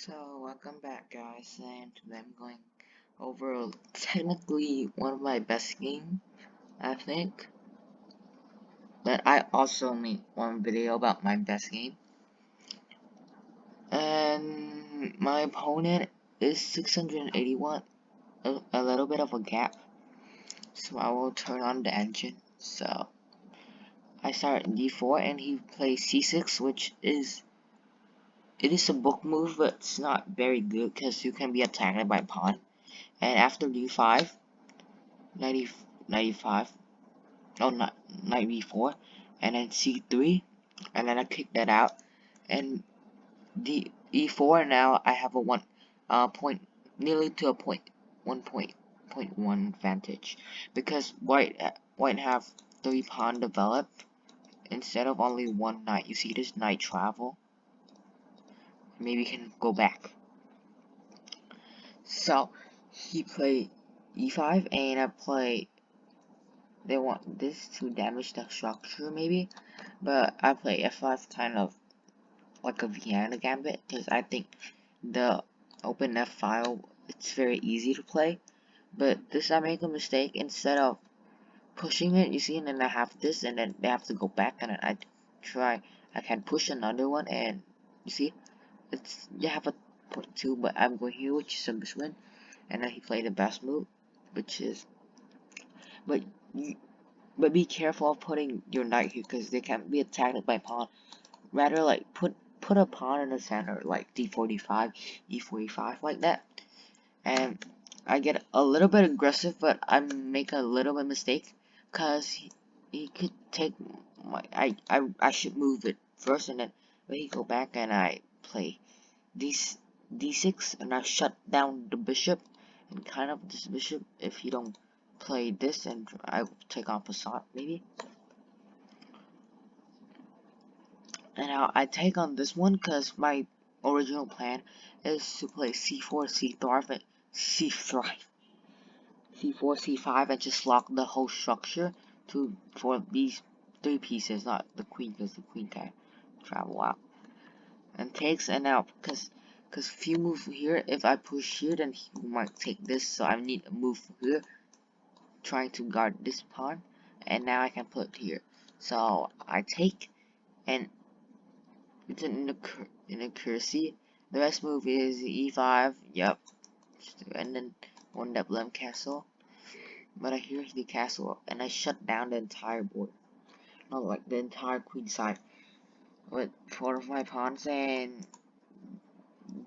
So, welcome back, guys, and today I'm going over technically one of my best games, I think. But I also made one video about my best game. And my opponent is 681, a little bit of a gap. So I will turn on the engine. So, I start d4 and he plays c6, which is... It is a book move, but it's not very good because you can be attacked by pawn. And after d5, 95, oh, not knight b4, and then c3, and then I kick that out, and the e4. Now I have a point, nearly to a point one advantage, because white have 3 pawn developed instead of only 1 knight. You see this knight travel, maybe he can go back. So he played e5, and I play... They want this to damage the structure, maybe, but I play f5, kind of like a Vienna Gambit, because I think the open f file, it's very easy to play. But this, I make a mistake. Instead of pushing it, you see, and then I have this, and then they have to go back, and then I can push another one, and you see, it's, you have a .2, but I'm going here, which is a miswin, and then he played the best move, which is... but you, but be careful of putting your knight here, because they can be attacked by pawn. Rather, like, put a pawn in the center, like d45, e45, like that. And I get a little bit aggressive, but I make a little bit mistake, because he could take my... I should move it first, and then when he go back, and I play d6, and I shut down the bishop, and kind of this bishop, if you don't play this, and I take on Passat, maybe. And now I take on this one because my original plan is to play c4, c4, c5, and just lock the whole structure for these 3 pieces, not the queen, because the queen can travel out. And takes, and now because if you move here, if I push here, then he might take this, so I need a move here, trying to guard this pawn, and now I can put it here. So I take, and it's an inaccuracy. The best move is e5. Yep. And then one that Blem castle. But I hear the castle up, and I shut down the entire board. Not like the entire queen side. With 4 of my pawns, and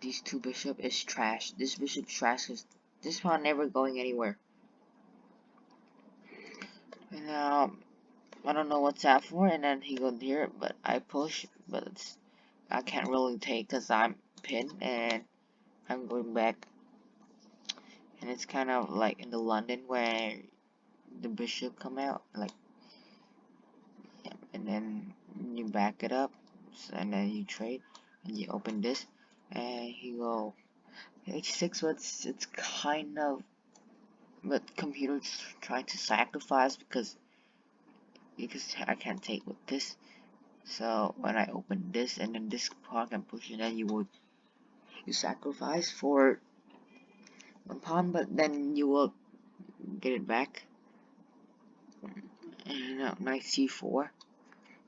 these 2 bishop is trash. This bishop's trash because this pawn never going anywhere. And now I don't know what's that for, and then he goes here, but I push, but I can't really take because I'm pinned, and I'm going back. And it's kind of like in the London where the bishop come out, like, yeah, and then you back it up, and then you trade, and you open this, and you go h6. But it's kind of, but computers trying to sacrifice because I can't take with this. So when I open this, and then this pawn can push, and then you sacrifice for 1 pawn, but then you will get it back. And now knight c4,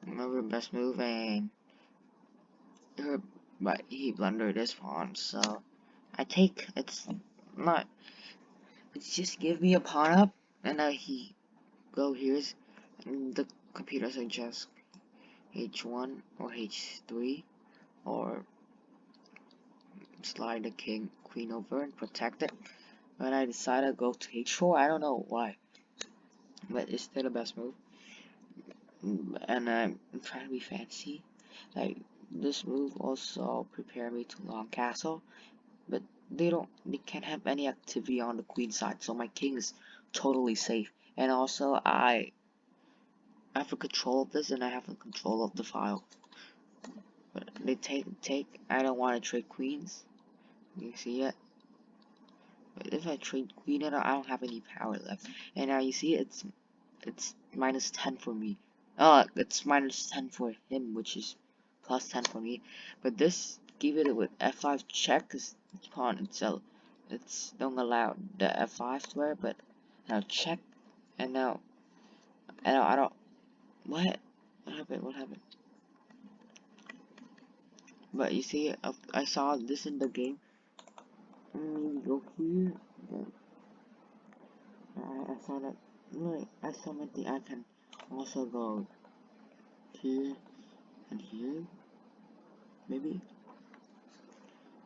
another best move, and but he blundered this pawn, so I take. It's not, it's just give me a pawn up, and now he go here's, and the computer suggests h1 or h3, or slide the queen over and protect it. But I decided to go to h4. I don't know why, but it's still the best move. And I'm trying to be fancy. Like, this move also prepare me to long castle, but they can't have any activity on the queen side, so my king is totally safe. And also I have a control of this, and I have a control of the file. But they take. I don't want to trade queens. You see it? But if I trade queen, I don't have any power left. And now you see it's minus 10 for me. Oh, it's minus 10 for him, which is plus 10 for me. But this give it with F5 check, because pawn itself, it's don't allow the F5 square, but now check, and now I don't, what happened, but you see, I saw this in the game. Maybe go here, then I saw that, look, I saw something I can also go here and here, maybe.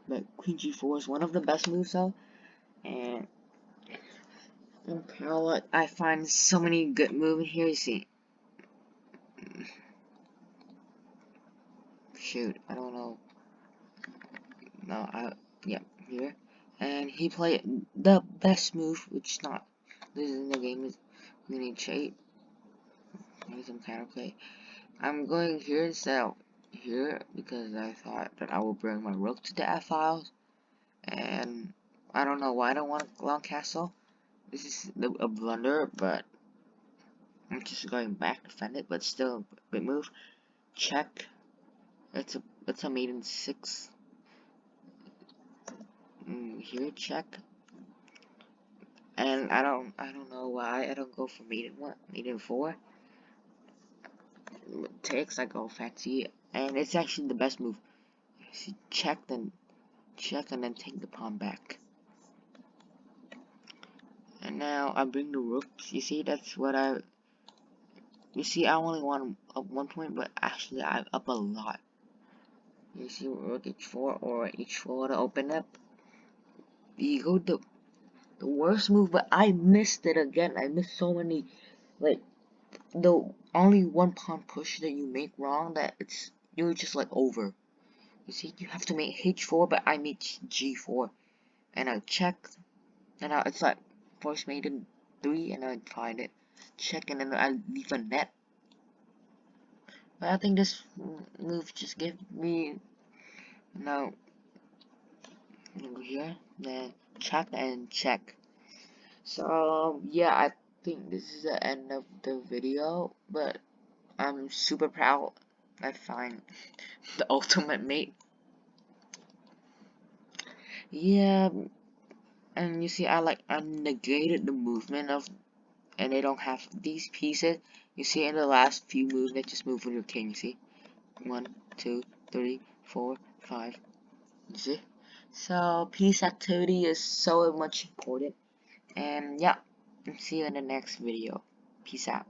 But Queen G4 is one of the best moves though, and in Parallel I find so many good moves here. You see, shoot, I don't know. No, yeah, here, and he played the best move, which not this is in the game is Mini Chait. Maybe some kind of play. I'm going here instead of here because I thought that I will bring my rook to the F files, and I don't know why I don't want a long castle. This is a blunder, but I'm just going back to defend it, but still a good move. Check. It's a maiden 6. Here check. And I don't know why I don't go for maiden 1, maiden 4. Takes I go fancy, and it's actually the best move. See, check and then take the pawn back. And now I bring the rooks. You see, that's what I. You see, I only want up 1 point, but actually I'm up a lot. You see, rook h4 or h4 to open up. You go the worst move, but I missed it again. I missed so many, like, the only 1 pawn push that you make wrong, that you're just like over. You see, you have to make h4, but I made g4, and I checked, and now it's like force maiden 3, and I find it, check, and then I leave a net. But I think this move just gave me now here, then check and check. So yeah, I think this is the end of the video, but I'm super proud I find the ultimate mate. Yeah, and you see, I negated the movement of, and they don't have these pieces. You see, in the last few moves, they just move with your king. You see, 1, 2, 3, 4, 5. You see, so piece activity is so much important. And yeah, see you in the next video. Peace out.